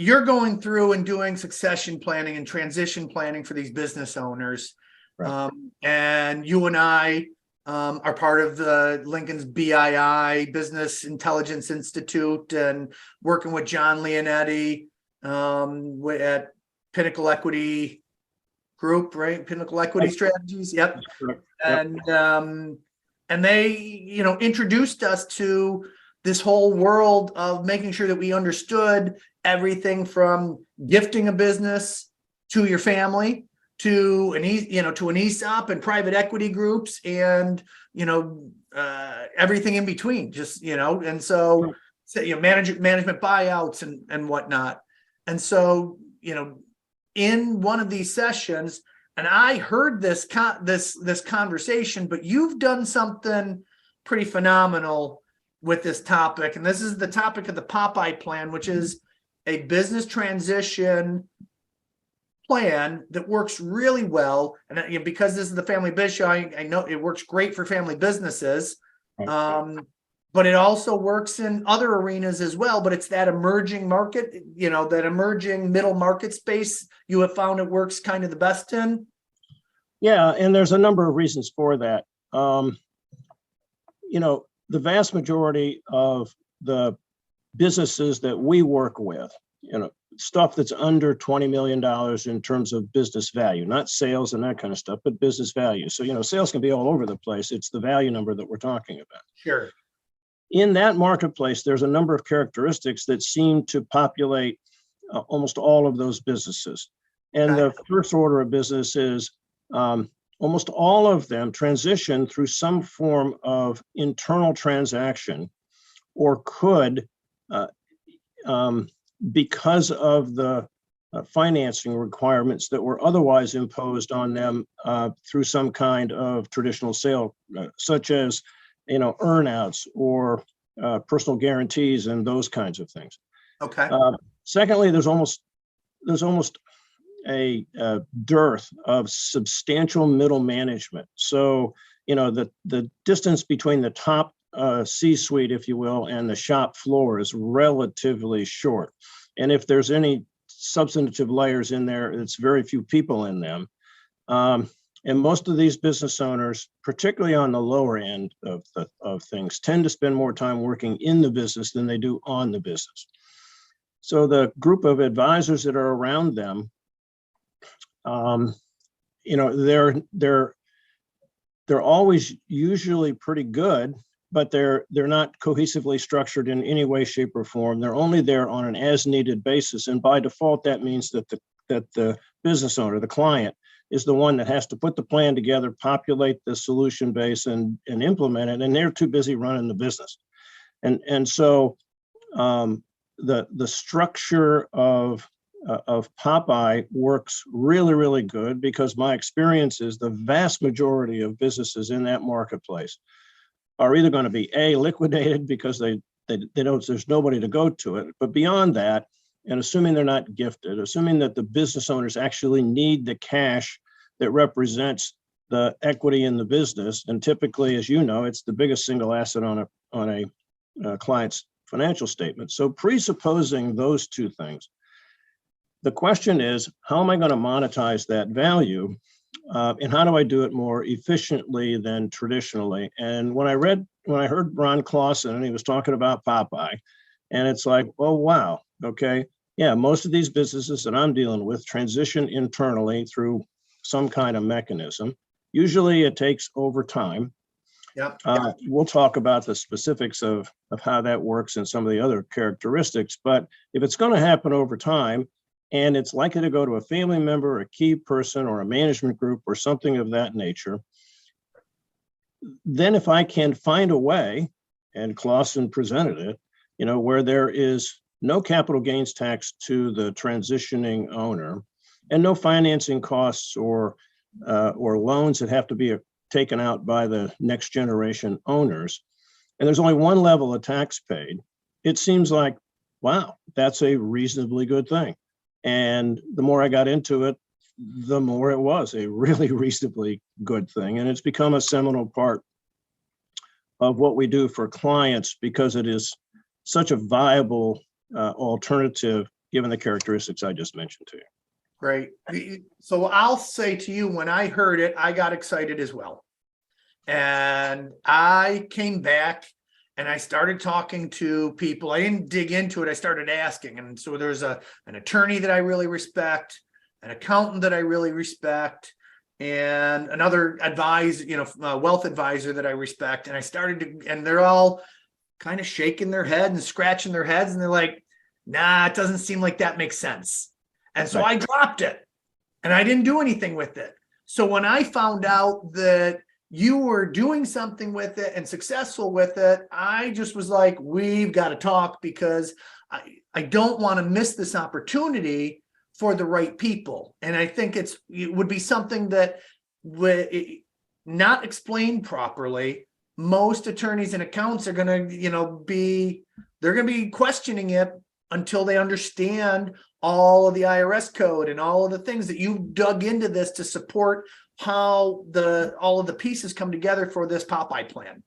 you're going through and doing succession planning and transition planning for these business owners. Right. And you and I are part of the Lincoln's BII, Business Intelligence Institute, and working with John Leonetti at Pinnacle Equity Group, right? Pinnacle Equity Strategies. Yep. And they, introduced us to this whole world of making sure that we understood everything from gifting a business to your family to an ESOP and private equity groups and everything in between, just and so management buyouts and whatnot. And so in one of these sessions, and I heard this conversation, but you've done something pretty phenomenal with this topic, and this is the topic of the Popeye Plan, which is a business transition plan that works really well. And because this is the family biz show, I know it works great for family businesses, but it also works in other arenas as well. But it's that emerging market, that emerging middle market space you have found it works kind of the best in. Yeah, and there's a number of reasons for that. The vast majority of the businesses that we work with, stuff that's under $20 million in terms of business value, not sales and that kind of stuff, but business value. So, sales can be all over the place. It's the value number that we're talking about. Sure. In that marketplace, there's a number of characteristics that seem to populate almost all of those businesses. And the first order of business is almost all of them transition through some form of internal transaction, or could, because of the financing requirements that were otherwise imposed on them through some kind of traditional sale, such as earnouts or personal guarantees and those kinds of things. Okay. Secondly, there's almost a dearth of substantial middle management. So, the distance between the top C-suite, if you will, and the shop floor is relatively short. And if there's any substantive layers in there, it's very few people in them. And most of these business owners, particularly on the lower end of things, tend to spend more time working in the business than they do on the business. So the group of advisors that are around them, they're always usually pretty good, but they're not cohesively structured in any way, shape, or form. They're only there on an as-needed basis, and by default, that means that the business owner, the client, is the one that has to put the plan together, populate the solution base, and implement it, and they're too busy running the business. And so the structure of Popeye works really, really good, because my experience is the vast majority of businesses in that marketplace are either going to be liquidated because they don't, there's nobody to go to it. But beyond that, and assuming they're not gifted, assuming that the business owners actually need the cash that represents the equity in the business, and typically, as you know, it's the biggest single asset on a client's financial statement. So presupposing those two things, the question is, how am I going to monetize that value? And how do I do it more efficiently than traditionally? And when I heard Ron Clausen, and he was talking about Popeye, and it's like, oh, wow, okay. Yeah, most of these businesses that I'm dealing with transition internally through some kind of mechanism. Usually it takes over time. Yep. We'll talk about the specifics of how that works and some of the other characteristics. But if it's going to happen over time, and it's likely to go to a family member, a key person, or a management group, or something of that nature, then if I can find a way, and Clausen presented it, where there is no capital gains tax to the transitioning owner, and no financing costs or loans that have to be taken out by the next generation owners, and there's only one level of tax paid, it seems like, wow, that's a reasonably good thing. And the more I got into it, the more it was a really reasonably good thing. And it's become a seminal part of what we do for clients, because it is such a viable alternative given the characteristics I just mentioned to you. Great. So I'll say to you, when I heard it, I got excited as well. And I came back and I started talking to people. I didn't dig into it. I started asking. And so there's an attorney that I really respect, an accountant that I really respect, and another wealth advisor that I respect. And I started to, and they're all kind of shaking their head and scratching their heads. And they're like, nah, it doesn't seem like that makes sense. And so I dropped it and I didn't do anything with it. So when I found out that you were doing something with it and successful with it, I just was like, we've got to talk, because I don't want to miss this opportunity for the right people. And I think it would be something that would not explained properly. Most attorneys and accountants are going to, they're going to be questioning it until they understand all of the IRS code and all of the things that you dug into this to support how all of the pieces come together for this Popeye plan.